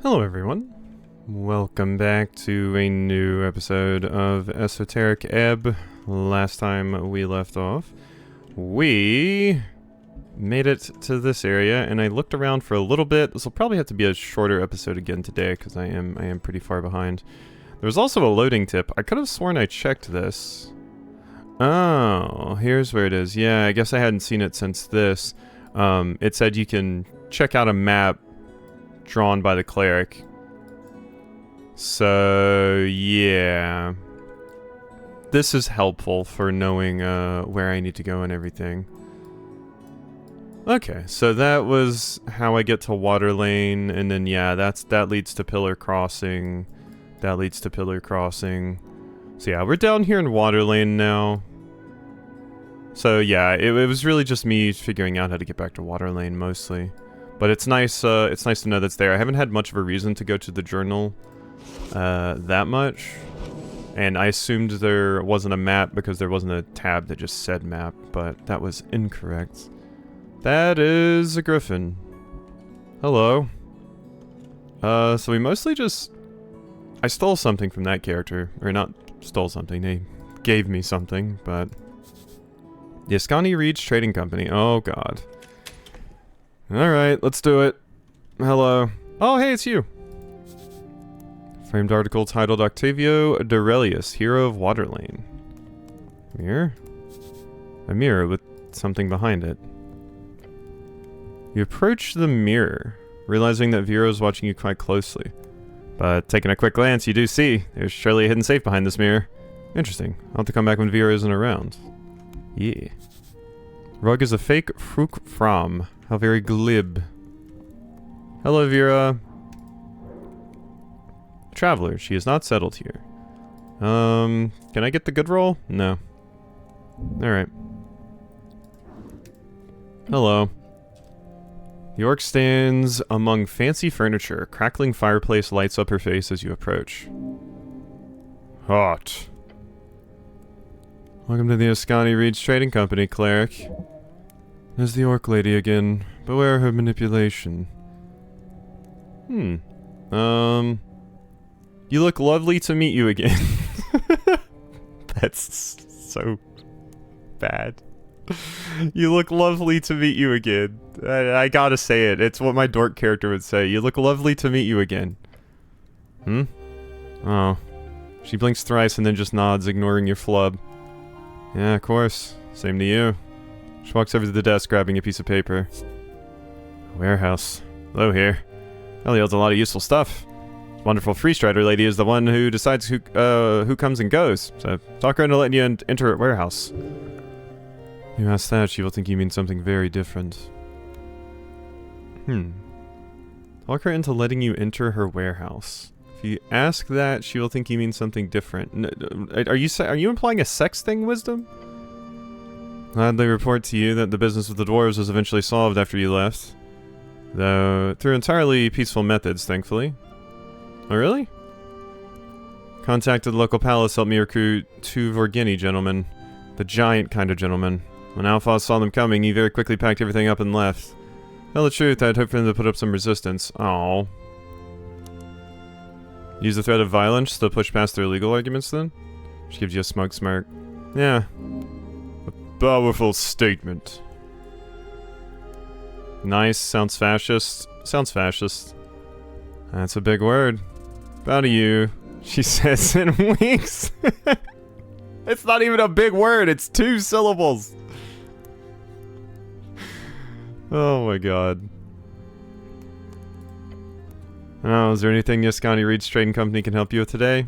Hello everyone, welcome back to a new episode of Esoteric Ebb. Last time we left off, we made it to this area and I looked around for a little bit. This will probably have to be a shorter episode again today because I am pretty far behind. There was also a loading tip. I could have sworn I checked this. Oh, here's where it is. Yeah, I guess I hadn't seen it since this. It said you can check out a map drawn by the cleric. So, yeah. This is helpful for knowing where I need to go and everything. Okay, so that was how I get to Water Lane, and then yeah, that leads to Pillar Crossing. That leads to Pillar Crossing. So yeah, we're down here in Water Lane now. So yeah, it was really just me figuring out how to get back to Water Lane mostly. But it's nice to know that's there. I haven't had much of a reason to go to the journal that much. And I assumed there wasn't a map because there wasn't a tab that just said map, but that was incorrect. That is a griffin. Hello. So we mostly just... I stole something from that character. Or not stole something, they gave me something, but... The Ascani Reeds Trading Company. Oh god. Alright, let's do it. Hello. Oh, hey, it's you. Framed article titled Octavio Dorelius, Hero of Water Lane. Mirror? A mirror with something behind it. You approach the mirror, realizing that Viira is watching you quite closely. But taking a quick glance, you do see there's surely a hidden safe behind this mirror. Interesting. I'll have to come back when Viira isn't around. Yeah. Rug is a fake Fruk Fram. How very glib. Hello, Viira. Traveler. She is not settled here. Can I get the good roll? No. Alright. Hello. The orc stands among fancy furniture. A crackling fireplace lights up her face as you approach. Hot. Welcome to the Ascani Reeds Trading Company, cleric. There's the orc lady again. Beware her manipulation. You look lovely to meet you again. That's so bad. You look lovely to meet you again. I gotta say it. It's what my dork character would say. You look lovely to meet you again. Oh. She blinks thrice and then just nods, ignoring your flub. Yeah, of course. Same to you. She walks over to the desk, grabbing a piece of paper. Warehouse. Hello here. Ellie holds a lot of useful stuff. This wonderful freestrider lady is the one who decides who comes and goes. So talk her into letting you enter her warehouse. You ask that, she will think you mean something very different. Talk her into letting you enter her warehouse. If you ask that, she will think you mean something different. Are you implying a sex thing, Wisdom? Gladly report to you that the business with the dwarves was eventually solved after you left. Though, through entirely peaceful methods, thankfully. Oh, really? Contacted the local palace, helped me recruit 2 Vorgini gentlemen. The giant kind of gentlemen. When Alphonse saw them coming, he very quickly packed everything up and left. Tell the truth, I'd hoped for them to put up some resistance. Aww. Use the threat of violence to push past their legal arguments, then? She gives you a smug smirk. Yeah. A powerful statement. Nice. Sounds fascist. Sounds fascist. That's a big word. Proud of you, she says and winks. It's not even a big word. It's 2 syllables. Oh my god. Oh, is there anything the Ascani Reeds Trading Company can help you with today?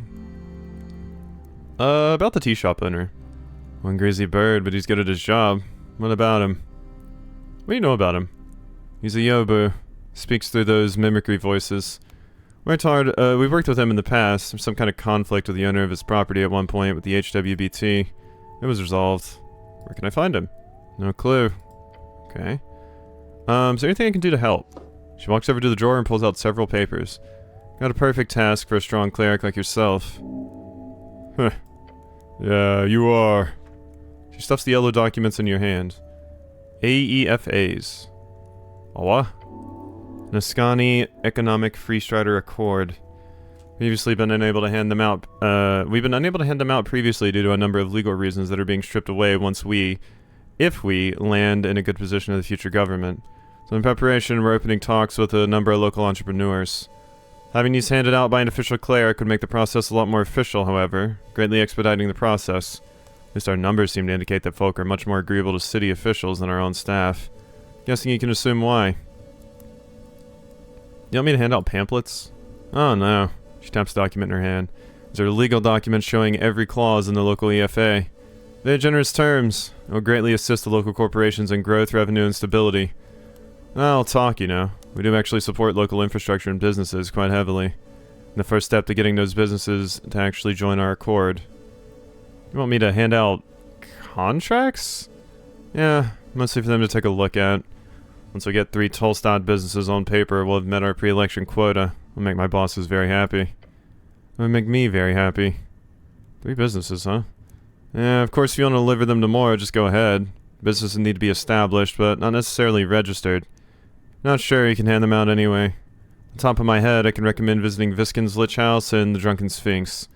About the tea shop owner. One greasy bird, but he's good at his job. What about him? What do you know about him? He's a yobu. Speaks through those mimicry voices. Worked hard. We've worked with him in the past. There's some kind of conflict with the owner of his property at one point with the HWBT. It was resolved. Where can I find him? No clue. Okay. Is there anything I can do to help? She walks over to the drawer and pulls out several papers. Got a perfect task for a strong cleric like yourself. Huh. Yeah, you are. She stuffs the yellow documents in your hand. AEFAs. Oh, what? Nascani Economic Free Strider Accord. Previously been unable to hand them out. We've been unable to hand them out previously due to a number of legal reasons that are being stripped away if we land in a good position of the future government. So in preparation, we're opening talks with a number of local entrepreneurs. Having these handed out by an official cleric would make the process a lot more official, however, greatly expediting the process. At least our numbers seem to indicate that folk are much more agreeable to city officials than our own staff. Guessing you can assume why. You want me to hand out pamphlets? Oh no. She taps a document in her hand. These are legal documents showing every clause in the local EFA. They have generous terms. It will greatly assist the local corporations in growth, revenue, and stability. I'll talk, you know. We do actually support local infrastructure and businesses quite heavily. And the first step to getting those businesses to actually join our accord. You want me to hand out contracts? Yeah, mostly for them to take a look at. Once we get 3 Tolstad businesses on paper, we'll have met our pre-election quota. It'll make my bosses very happy. It'll make me very happy. 3 businesses, huh? Yeah, of course if you want to deliver them tomorrow, just go ahead. Businesses need to be established, but not necessarily registered. Not sure, you can hand them out anyway. On top of my head, I can recommend visiting Viskin's Lich House and the Drunken Sphinx.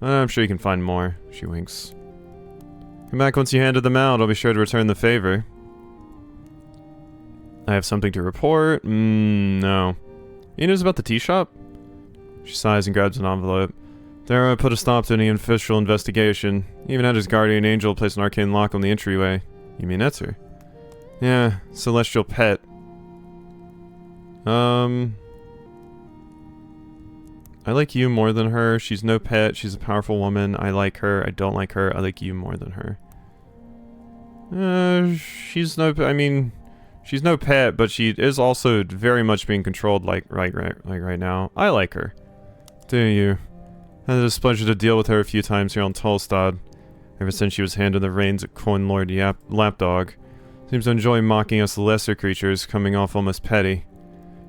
I'm sure you can find more. She winks. Come back once you handed them out, I'll be sure to return the favor. I have something to report? No. Any news about the tea shop? She sighs and grabs an envelope. Thera put a stop to any official investigation. He even had his guardian angel place an arcane lock on the entryway. You mean Etzer? Yeah, celestial pet. I like you more than her. She's no pet. She's a powerful woman. I like her. I don't like her. I like you more than her. She's no pet, but she is also very much being controlled like right now. I like her. Do you? I had the displeasure to deal with her a few times here on Tolstad. Ever since she was handed the reins of Coin Lord Lapdog. Seems to enjoy mocking us lesser creatures, coming off almost petty.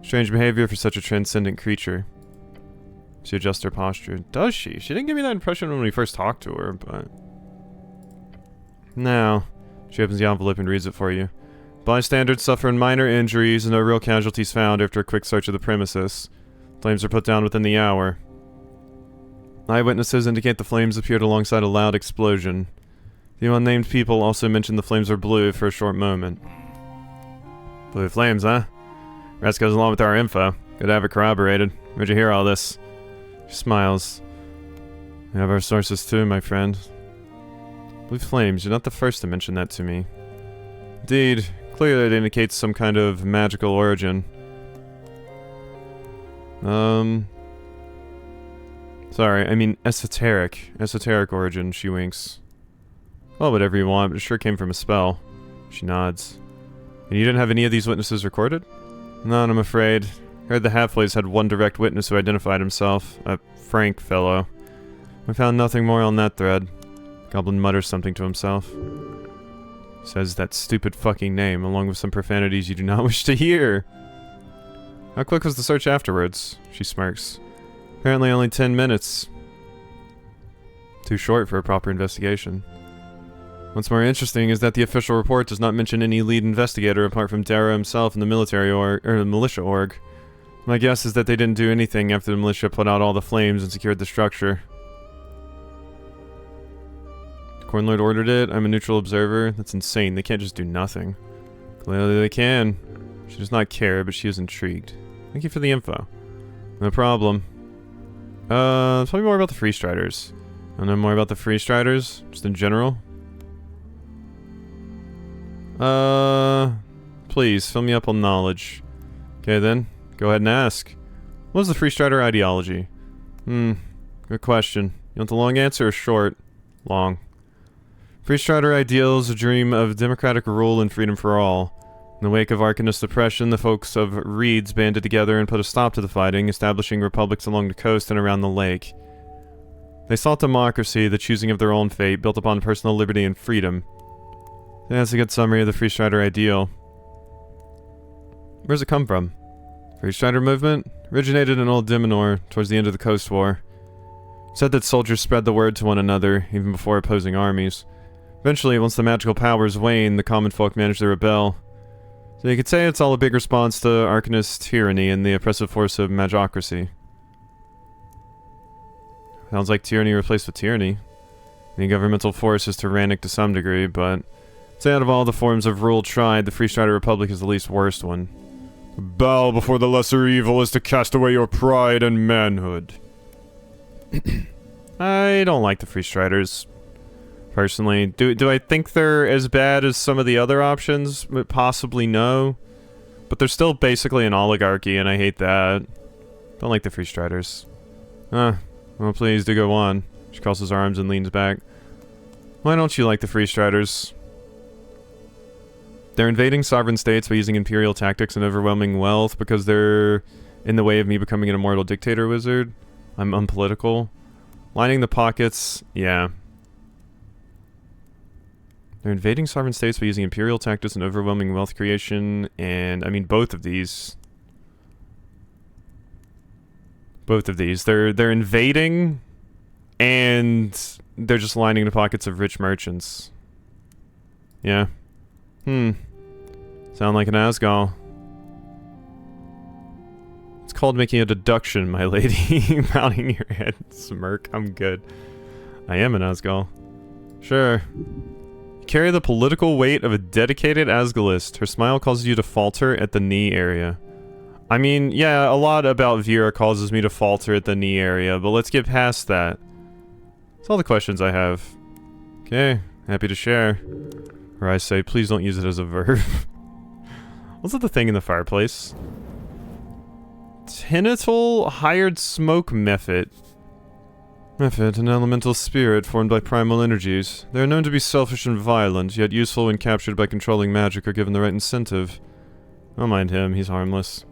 Strange behavior for such a transcendent creature. She adjusts her posture. Does she? She didn't give me that impression when we first talked to her, but... Now, she opens the envelope and reads it for you. Bystanders suffer minor injuries and no real casualties found after a quick search of the premises. Flames are put down within the hour. Eyewitnesses indicate the flames appeared alongside a loud explosion. The unnamed people also mentioned the flames were blue for a short moment. Blue flames, huh? Rest goes along with our info. Good to have it corroborated. Where'd you hear all this? She smiles. We have our sources too, my friend. Blue flames, you're not the first to mention that to me. Indeed, clearly it indicates some kind of magical origin. Sorry, I mean esoteric. Esoteric origin, she winks. Well, whatever you want, but it sure came from a spell. She nods. And you didn't have any of these witnesses recorded? None, I'm afraid. Heard the halfways had one direct witness who identified himself, a Frank fellow. I found nothing more on that thread. The goblin mutters something to himself. Says that stupid fucking name, along with some profanities you do not wish to hear. How quick was the search afterwards? She smirks. Apparently only 10 minutes. Too short for a proper investigation. What's more interesting is that the official report does not mention any lead investigator apart from Dara himself and the military org, or the militia org. My guess is that they didn't do anything after the militia put out all the flames and secured the structure. The Cornlord ordered it. I'm a neutral observer. That's insane. They can't just do nothing. Clearly they can. She does not care, but she is intrigued. Thank you for the info. No problem. Tell me more about the Free Striders. I know more about the Free Striders, just in general. Please, fill me up on knowledge. Okay then, go ahead and ask. What is the Free Strider ideology? Good question. You want the long answer or short? Long. Free Strider ideal is a dream of democratic rule and freedom for all. In the wake of Arcanist oppression, the folks of Reeds banded together and put a stop to the fighting, establishing republics along the coast and around the lake. They sought democracy, the choosing of their own fate, built upon personal liberty and freedom. That's a good summary of the Free Strider ideal. Where's it come from? Free Strider movement? Originated in Old Dimenor, towards the end of the Coast War. Said that soldiers spread the word to one another, even before opposing armies. Eventually, once the magical powers waned, the common folk managed to rebel. So you could say it's all a big response to Arcanist tyranny and the oppressive force of magocracy. Sounds like tyranny replaced with tyranny. The governmental force is tyrannic to some degree, but say out of all the forms of rule tried, the Free Strider Republic is the least worst one. Bow before the lesser evil is to cast away your pride and manhood. I don't like the Free Striders, personally. Do I think they're as bad as some of the other options? Possibly no. But they're still basically an oligarchy, and I hate that. Don't like the Free Striders. Well, please do go on. She crosses her arms and leans back. Why don't you like the Free Striders? They're invading sovereign states by using imperial tactics and overwhelming wealth because they're in the way of me becoming an immortal dictator wizard. I'm unpolitical. Lining the pockets, yeah. They're invading sovereign states by using imperial tactics and overwhelming wealth creation, and I mean both of these. They're invading, and they're just lining the pockets of rich merchants. Yeah. Sound like an Asgal. It's called making a deduction, my lady. Mounting your head. Smirk. I'm good. I am an Asgal. Sure. You carry the political weight of a dedicated Asgalist. Her smile causes you to falter at the knee area. I mean, yeah, a lot about Viira causes me to falter at the knee area, but let's get past that. That's all the questions I have. Okay, happy to share. Or I say, please don't use it as a verb. What's that the thing in the fireplace? Tinnitul hired smoke method. Method, an elemental spirit formed by primal energies. They are known to be selfish and violent, yet useful when captured by controlling magic or given the right incentive. Don't mind him, he's harmless.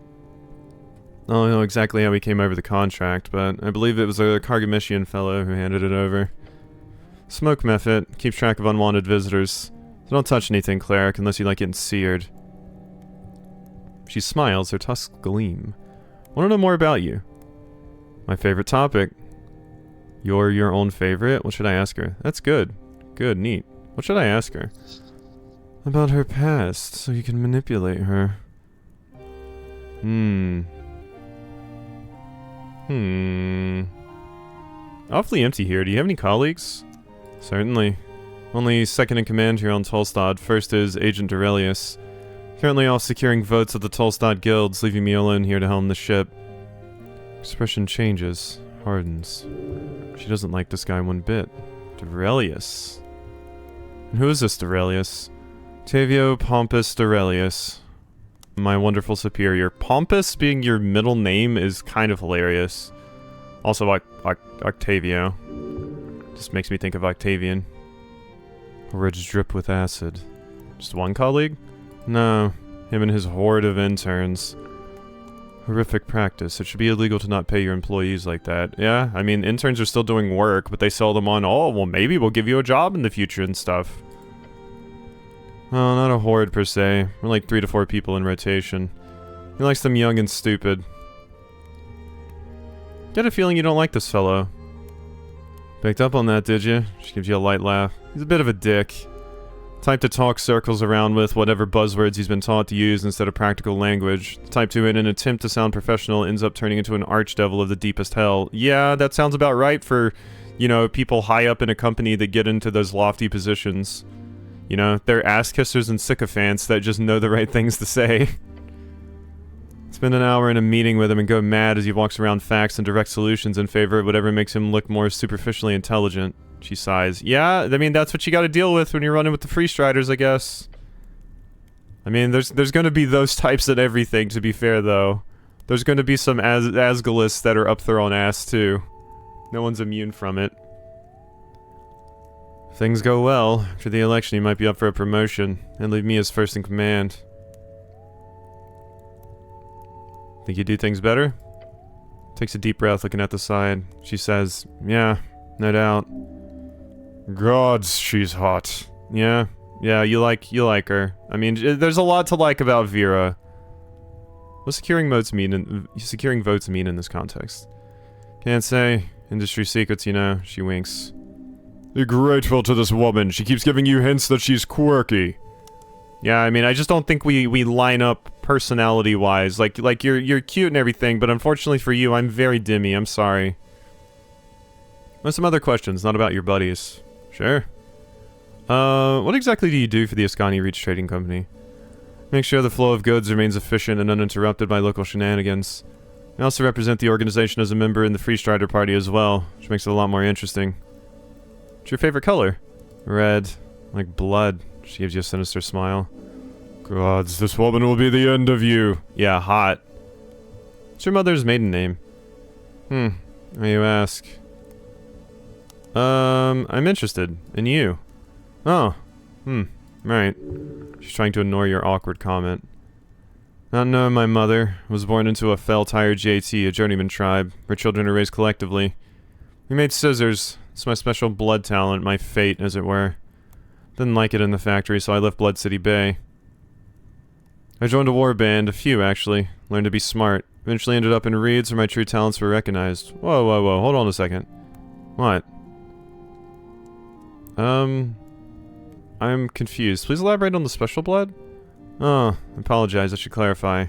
I don't know exactly how he came over the contract, but I believe it was a Cargameshian fellow who handed it over. Smoke method keeps track of unwanted visitors. So don't touch anything, cleric, unless you like getting seared. She smiles, her tusks gleam. Want to know more about you? My favorite topic. You're your own favorite? What should I ask her? That's good. Good, neat. What should I ask her? About her past, so you can manipulate her. Awfully empty here. Do you have any colleagues? Certainly. Only second in command here on Tolstad. First is Agent Aurelius. Currently off securing votes of the Tolstad guilds, leaving me alone here to helm the ship. Expression changes. Hardens. She doesn't like this guy one bit. Aurelius. And who is this Aurelius? Octavio Pompus Aurelius. My wonderful superior. Pompous being your middle name is kind of hilarious. Also, Octavio. Just makes me think of Octavian. Words drip with acid. Just one colleague? No. Him and his horde of interns. Horrific practice. It should be illegal to not pay your employees like that. Yeah, I mean, interns are still doing work, but they sell them on, oh, well, maybe we'll give you a job in the future and stuff. Oh, not a horde per se. We're like 3 to 4 people in rotation. He likes them young and stupid. Get a feeling you don't like this fellow. Picked up on that, did you? She gives you a light laugh. He's a bit of a dick. Type to talk circles around with whatever buzzwords he's been taught to use instead of practical language. Type to in an attempt to sound professional ends up turning into an archdevil of the deepest hell. Yeah, that sounds about right for, you know, people high up in a company that get into those lofty positions. You know, they're ass-kissers and sycophants that just know the right things to say. Spend an hour in a meeting with him and go mad as he walks around facts and direct solutions in favor of whatever makes him look more superficially intelligent. She sighs. Yeah, I mean, that's what you gotta deal with when you're running with the Free Striders, I guess. I mean, there's gonna be those types at everything, to be fair, though. There's gonna be some Asgalists that are up their own ass, too. No one's immune from it. If things go well, after the election you might be up for a promotion, and leave me as first in command. Think you do things better? Takes a deep breath, looking at the side. She says, yeah, no doubt. Gods, she's hot. Yeah, you like her. I mean, there's a lot to like about Viira. What's securing votes mean in this context? Can't say. Industry secrets, you know. She winks. You're grateful to this woman. She keeps giving you hints that she's quirky. Yeah, I mean, I just don't think we line up personality-wise. Like you're cute and everything, but unfortunately for you, I'm very dimmy. I'm sorry. There's some other questions, not about your buddies. Sure. What exactly do you do for the Ascani Reach Trading Company? Make sure the flow of goods remains efficient and uninterrupted by local shenanigans. I also represent the organization as a member in the Free Strider Party as well, which makes it a lot more interesting. What's your favorite color? Red. Like blood. She gives you a sinister smile. Gods, this woman will be the end of you. Yeah, hot. What's your mother's maiden name? Why you ask? I'm interested in you. Oh. Right. She's trying to ignore your awkward comment. Not knowing my mother, was born into a fell-tired JT, a journeyman tribe, where children are raised collectively. We made scissors. It's my special blood talent, my fate, as it were. Didn't like it in the factory, so I left Blood City Bay. I joined a war band, a few actually. Learned to be smart. Eventually ended up in raids where my true talents were recognized. Whoa, whoa, whoa, hold on a second. What? I'm confused. Please elaborate on the special blood? Oh, I apologize, I should clarify.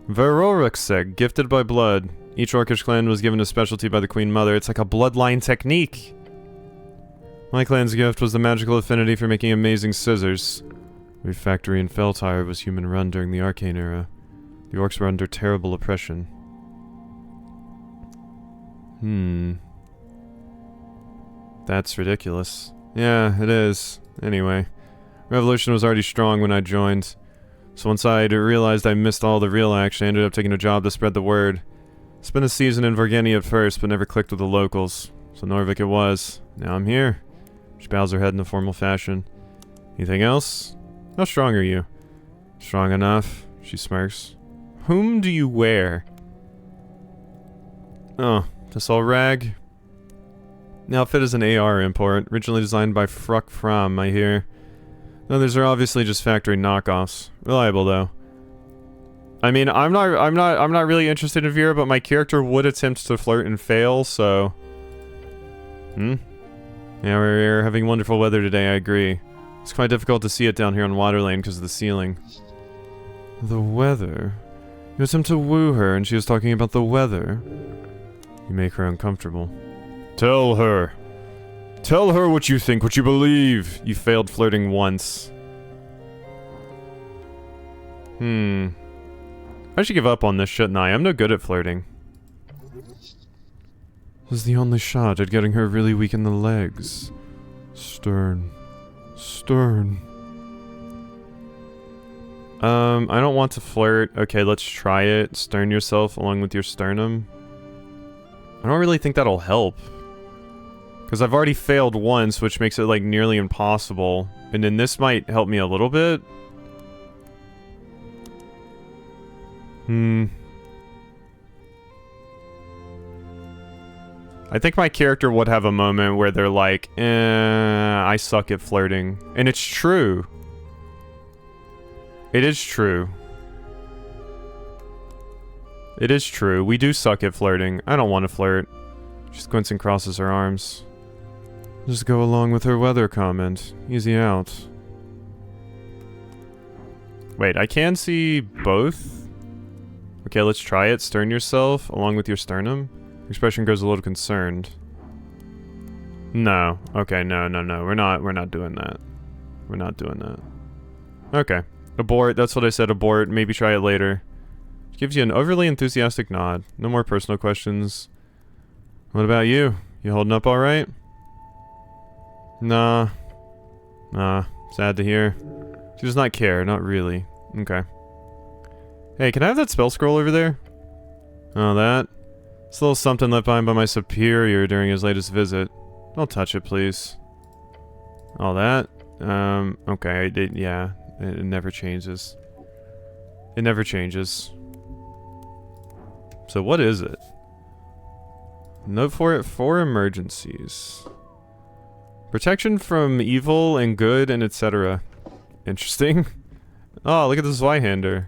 Verorixeg, gifted by blood. Each Orcish clan was given a specialty by the Queen Mother. It's like a bloodline technique. My clan's gift was the magical affinity for making amazing scissors. Every factory in Feltire was human-run during the Arcane era. The orcs were under terrible oppression. That's ridiculous. Yeah, it is. Anyway. Revolution was already strong when I joined. So once I realized I missed all the real action, I ended up taking a job to spread the word. Spent a season in Vargeni at first, but never clicked with the locals. So Norvik it was. Now I'm here. She bows her head in a formal fashion. Anything else? How strong are you? Strong enough. She smirks. Whom do you wear? Oh, this all rag? The outfit is an AR import, originally designed by Fruck Fromm, I hear. Others are obviously just factory knockoffs. Reliable though. I mean, I'm not really interested in Viira, but my character would attempt to flirt and fail, so. Yeah, we're having wonderful weather today, I agree. It's quite difficult to see it down here on Waterlane because of the ceiling. The weather? You attempt to woo her and she is talking about the weather. You make her uncomfortable. Tell her. Tell her what you think, what you believe. You failed flirting once. I should give up on this, shouldn't I? I'm no good at flirting. This is the only shot at getting her really weak in the legs. Stern. Stern. I don't want to flirt. Okay, let's try it. Stern yourself along with your sternum. I don't really think that'll help. Because I've already failed once, which makes it, like, nearly impossible. And then this might help me a little bit. I think my character would have a moment where they're like, I suck at flirting. And it's true. It is true. It is true. We do suck at flirting. I don't want to flirt. She squints and crosses her arms. Just go along with her weather comment. Easy out. Wait, I can see both? Okay, let's try it. Stern yourself along with your sternum. Your expression grows a little concerned. No. Okay, no. We're not doing that. We're not doing that. Okay. Abort. That's what I said. Abort. Maybe try it later. Gives you an overly enthusiastic nod. No more personal questions. What about you? You holding up alright? Nah. Sad to hear. She does not care. Not really. Okay. Hey, can I have that spell scroll over there? Oh, that? It's a little something left behind by my superior during his latest visit. Don't touch it, please. All that? Okay, yeah. It never changes. It never changes. So what is it? Note for it for emergencies. Protection from evil and good and etc. Interesting. Oh, look at this Zweihander.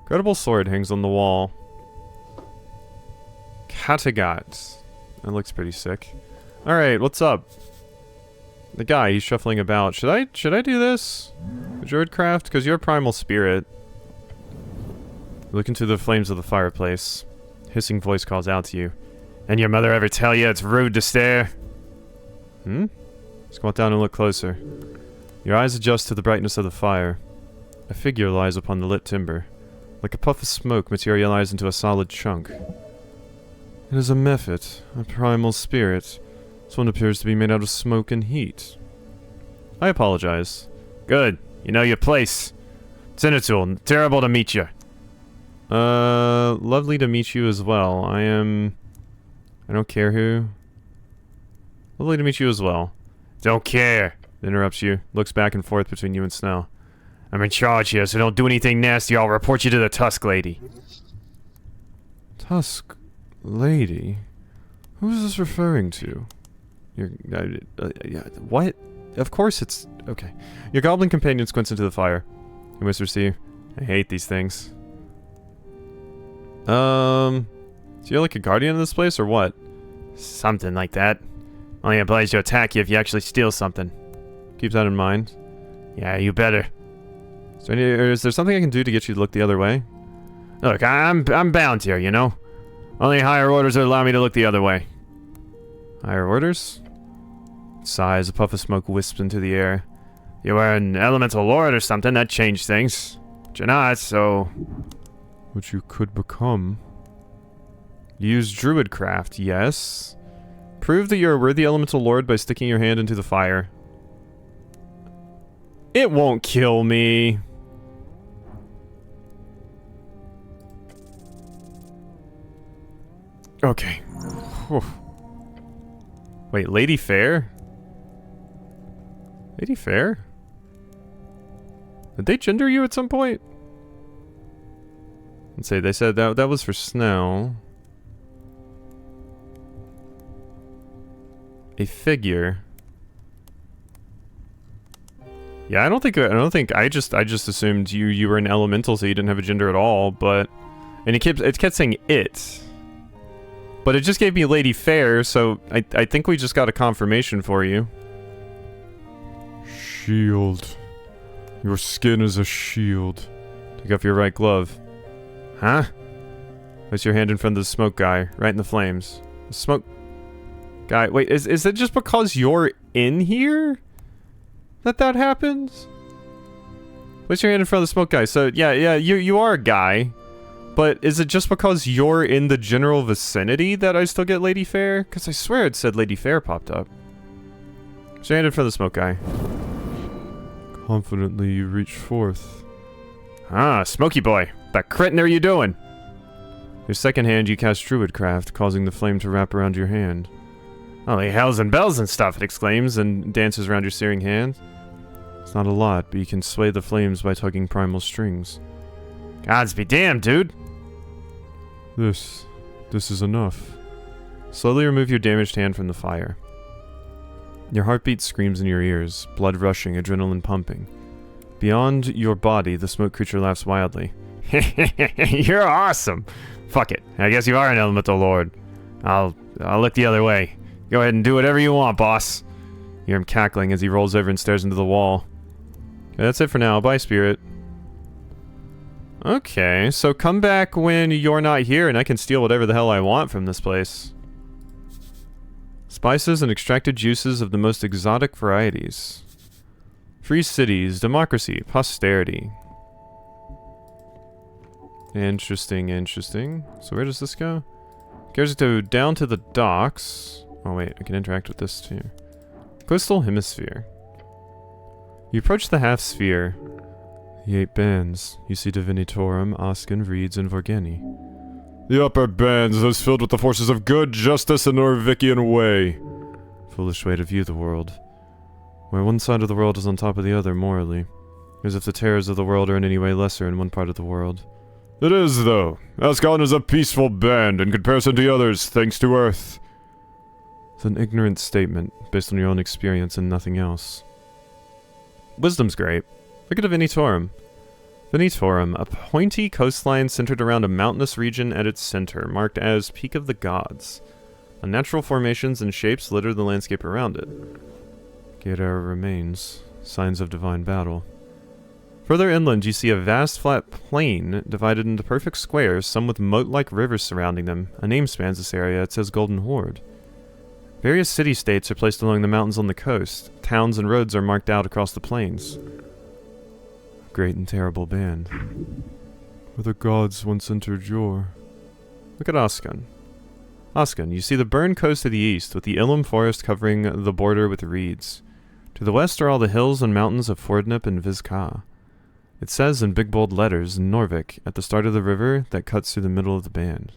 Incredible sword hangs on the wall. Kattegat. That looks pretty sick. Alright, what's up? The guy, he's shuffling about. Should I do this? Druidcraft? Because you're a primal spirit. Look into the flames of the fireplace. Hissing voice calls out to you. And your mother ever tell you it's rude to stare? Hmm? Squat down and look closer. Your eyes adjust to the brightness of the fire. A figure lies upon the lit timber. Like a puff of smoke materialized into a solid chunk. It is a mephit, a primal spirit. This one appears to be made out of smoke and heat. I apologize. Good. You know your place. Tinnitul, terrible to meet you. Lovely to meet you as well. I don't care who. Lovely to meet you as well. Don't care, interrupts you. Looks back and forth between you and Snell. I'm in charge here, so don't do anything nasty. I'll report you to the Tusk Lady. Tusk Lady? Who is this referring to? What? Of course it's... Okay. Your goblin companion squints into the fire. He whispers to you. I hate these things. So you're like a guardian of this place, or what? Something like that. Only obliged to attack you if you actually steal something. Keep that in mind. Yeah, you better. Is there something I can do to get you to look the other way? Look, I'm bound here, you know? Only higher orders will allow me to look the other way. Higher orders? Sighs, a puff of smoke wisps into the air. You were an elemental lord or something, that changed things. But you're not, so... What you could become. Use druidcraft, yes. Prove that you're a worthy elemental lord by sticking your hand into the fire. It won't kill me. Okay. Whew. Wait, Lady Fair? Lady Fair? Did they gender you at some point? Let's see, they said that was for Snow. A figure. Yeah, I just assumed you were an elemental, so you didn't have a gender at all, but and it kept saying it. But it just gave me Lady Fair, so I think we just got a confirmation for you. Shield. Your skin is a shield. Take off your right glove. Huh? Place your hand in front of the smoke guy, right in the flames. The smoke guy. Wait, is it just because you're in here that happens? Place your hand in front of the smoke guy. So yeah, you are a guy. But is it just because you're in the general vicinity that I still get Lady Fair? Because I swear it said Lady Fair popped up. Place your hand in front of the smoke guy. Confidently you reach forth. Ah, Smoky Boy. What the critin' are you doing? Your second hand you cast Druidcraft, causing the flame to wrap around your hand. Holy hells and bells and stuff, it exclaims, and dances around your searing hand. It's not a lot, but you can sway the flames by tugging primal strings. Gods be damned, dude! This is enough. Slowly remove your damaged hand from the fire. Your heartbeat screams in your ears, blood rushing, adrenaline pumping. Beyond your body, the smoke creature laughs wildly. You're awesome! Fuck it, I guess you are an elemental lord. I'll look the other way. Go ahead and do whatever you want, boss. You hear him cackling as he rolls over and stares into the wall. Okay, that's it for now. Bye, spirit. Okay, so come back when you're not here and I can steal whatever the hell I want from this place. Spices and extracted juices of the most exotic varieties. Free cities, democracy, posterity. Interesting. So where does this go? Goes to down to the docks. Oh wait, I can interact with this too. Coastal Hemisphere. You approach the half-sphere. The 8 bands. You see Divinitorum, Oscan, Reeds, and Vorgeni. The upper bands, those filled with the forces of good, justice, and Norvikian way. Foolish way to view the world. Where one side of the world is on top of the other morally. As if the terrors of the world are in any way lesser in one part of the world. It is, though. Ascalon is a peaceful band in comparison to the others, thanks to Earth. It's an ignorant statement, based on your own experience and nothing else. Wisdom's great. Look at Divinitorum. Divinitorum, a pointy coastline centered around a mountainous region at its center, marked as Peak of the Gods. Unnatural formations and shapes litter the landscape around it. Gate era remains. Signs of divine battle. Further inland, you see a vast flat plain divided into perfect squares, some with moat-like rivers surrounding them. A name spans this area. It says Golden Horde. Various city-states are placed along the mountains on the coast. Towns and roads are marked out across the plains. Great and terrible band. Where the gods once entered Jor. Look at Askan. Askan, you see the burned coast to the east, with the Ilum forest covering the border with reeds. To the west are all the hills and mountains of Fordnip and Vizka. It says in big bold letters in Norvik at the start of the river that cuts through the middle of the band.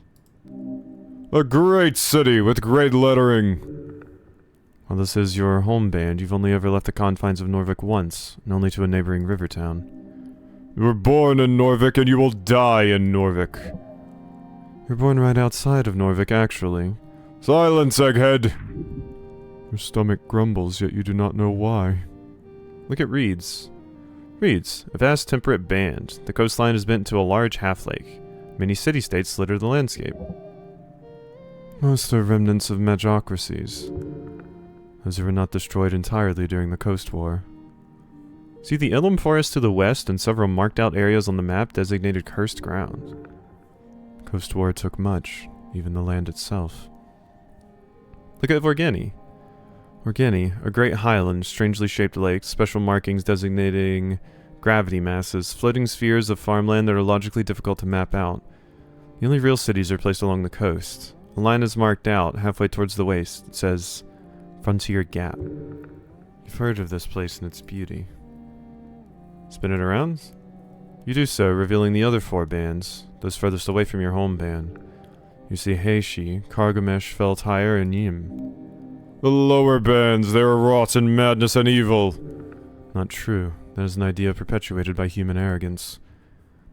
A great city with great lettering! While this is your home band, you've only ever left the confines of Norvik once, and only to a neighboring river town. You were born in Norvik and you will die in Norvik. You're born right outside of Norvik, actually. Silence, Egghead! Your stomach grumbles, yet you do not know why. Look at Reeds. Reeds, a vast temperate band. The coastline is bent to a large half-lake. Many city-states litter the landscape. Most are remnants of magocracies. Those who were not destroyed entirely during the Coast War. See the Ilum Forest to the west and several marked-out areas on the map designated cursed ground. The Coast War took much, even the land itself. Look at Vorgeni. Vorgeni, a great highland, strangely shaped lake, special markings designating gravity masses, floating spheres of farmland that are logically difficult to map out. The only real cities are placed along the coast. A line is marked out, halfway towards the waist. It says, Frontier Gap. You've heard of this place and its beauty. Spin it around? You do so, revealing the other 4 bands, those furthest away from your home band. You see Heishi, Kargamesh, Feltire, and Yim. The lower bands, they are wrought in madness and evil. Not true. That is an idea perpetuated by human arrogance.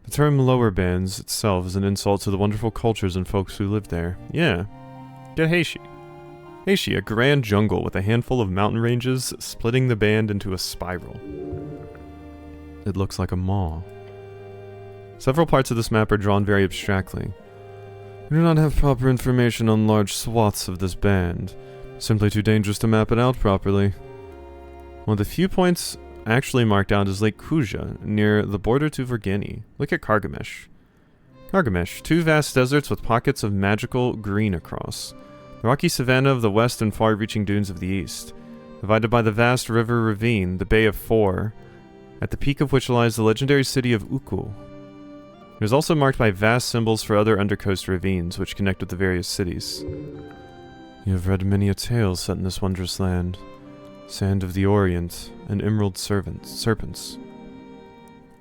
The term lower bands itself is an insult to the wonderful cultures and folks who live there. Yeah. Get Heishi. Heishi, a grand jungle with a handful of mountain ranges splitting the band into a spiral. It looks like a maw. Several parts of this map are drawn very abstractly. We do not have proper information on large swaths of this band. Simply too dangerous to map it out properly. One of the few points actually marked out is Lake Kuja, near the border to Vorgeni. Look at Kargamesh. Kargamesh, 2 vast deserts with pockets of magical green across. The rocky savanna of the west and far-reaching dunes of the east. Divided by the vast river ravine, the Bay of Four, at the peak of which lies the legendary city of Ukul. It is also marked by vast symbols for other undercoast ravines, which connect with the various cities. You have read many a tale set in this wondrous land. Sand of the Orient, and emerald serpents.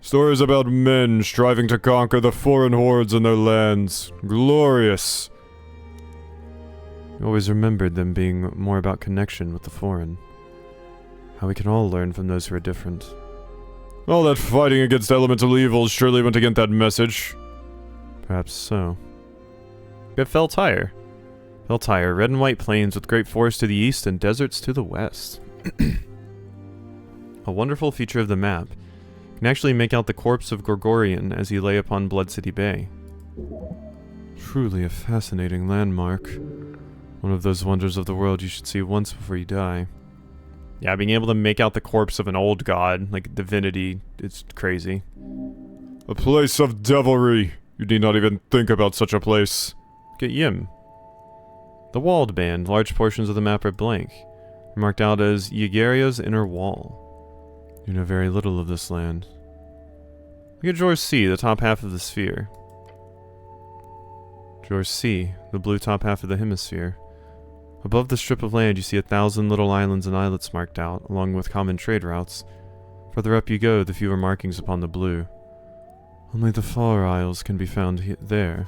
Stories about men striving to conquer the foreign hordes in their lands. Glorious! You always remembered them being more about connection with the foreign. How we can all learn from those who are different. All that fighting against elemental evils surely went against that message. Perhaps so. We have Feltire. Feltire, red and white plains with great forests to the east and deserts to the west. A wonderful feature of the map. You can actually make out the corpse of Gorgorian as he lay upon Blood City Bay. Truly a fascinating landmark. One of those wonders of the world you should see once before you die. Yeah, being able to make out the corpse of an old god, like divinity, it's crazy. A place of devilry. You need not even think about such a place. Get Yim. The Walled Band, large portions of the map are blank. Marked out as Yagaria's inner wall. You know very little of this land. Look at Jor C, the top half of the sphere. Jor C, the blue top half of the hemisphere. Above the strip of land you see 1,000 little islands and islets marked out, along with common trade routes. Further up you go, the fewer markings upon the blue. Only the Far Isles can be found there.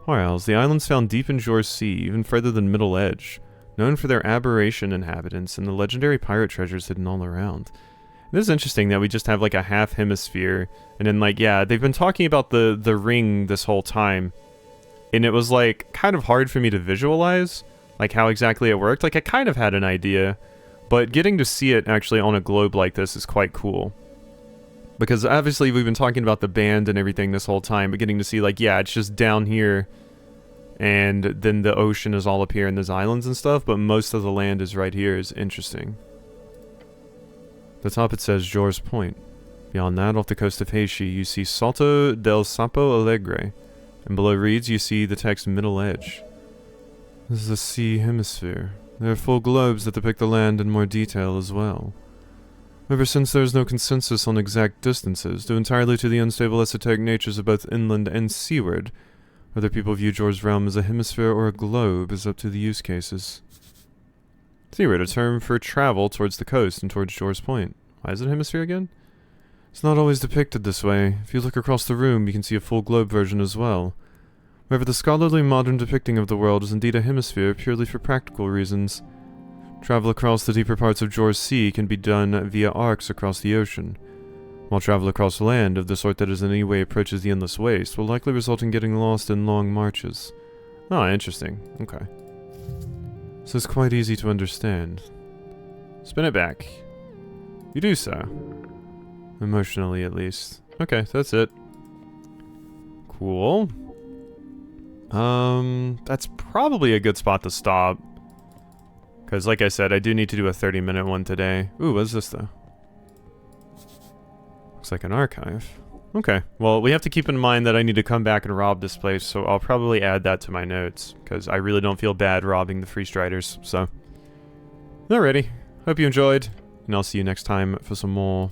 Far Isles, the islands found deep in Jor Sea, even further than Middle Edge, known for their aberration inhabitants and the legendary pirate treasures hidden all around. It is interesting that we just have like a half hemisphere, and then like, yeah, they've been talking about the ring this whole time, and it was like kind of hard for me to visualize, like how exactly it worked. Like I kind of had an idea, but getting to see it actually on a globe like this is quite cool. Because obviously we've been talking about the band and everything this whole time, but getting to see like, yeah, it's just down here, and then the ocean is all up here and there's islands and stuff, but most of the land is right here is interesting. The top it says Jor's Point. Beyond that, off the coast of Heishi, you see Salto del Sapo Alegre. And below reads, you see the text Middle Edge. This is the sea hemisphere. There are full globes that depict the land in more detail as well. However, since there is no consensus on exact distances, due entirely to the unstable esoteric natures of both inland and seaward, whether people view Jor's realm as a hemisphere or a globe is up to the use cases. Seaward, a term for travel towards the coast and towards Jor's Point. Why is it a hemisphere again? It's not always depicted this way. If you look across the room, you can see a full globe version as well. However, the scholarly modern depicting of the world is indeed a hemisphere purely for practical reasons. Travel across the deeper parts of Jor's Sea can be done via arcs across the ocean, while travel across land of the sort that in any way approaches the endless waste will likely result in getting lost in long marches. Ah, interesting. Okay. So it's quite easy to understand. Spin it back. You do so. Emotionally, at least. Okay, that's it. Cool. That's probably a good spot to stop. Because, like I said, I do need to do a 30-minute one today. Ooh, what's this, though? Looks like an archive. Okay, well, we have to keep in mind that I need to come back and rob this place, so I'll probably add that to my notes, because I really don't feel bad robbing the Free Striders, so. Alrighty, hope you enjoyed, and I'll see you next time for some more